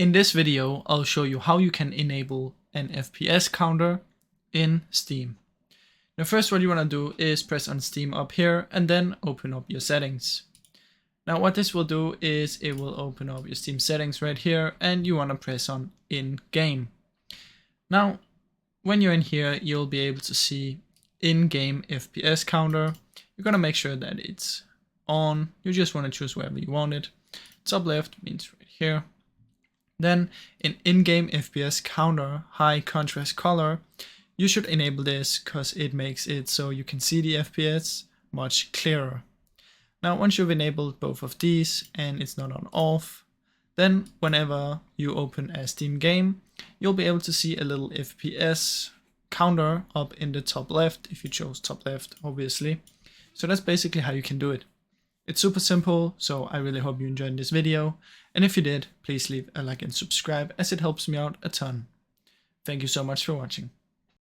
In this video, I'll show you how you can enable an FPS counter in Steam. Now first what you want to do is press on Steam up here and then open up your settings. Now what this will do is it will open up your Steam settings right here and you want to press on in-game. Now when you're in here, you'll be able to see in-game FPS counter. You're going to make sure that it's on. You just want to choose wherever you want it. Top left means right here. Then in-game FPS counter high contrast color, you should enable this because it makes it so you can see the FPS much clearer. Now once you've enabled both of these and it's not on off, then whenever you open a Steam game, you'll be able to see a little FPS counter up in the top left if you chose top left, obviously. So that's basically how you can do it. It's super simple, so I really hope you enjoyed this video, and if you did, please leave a like and subscribe as it helps me out a ton. Thank you so much for watching.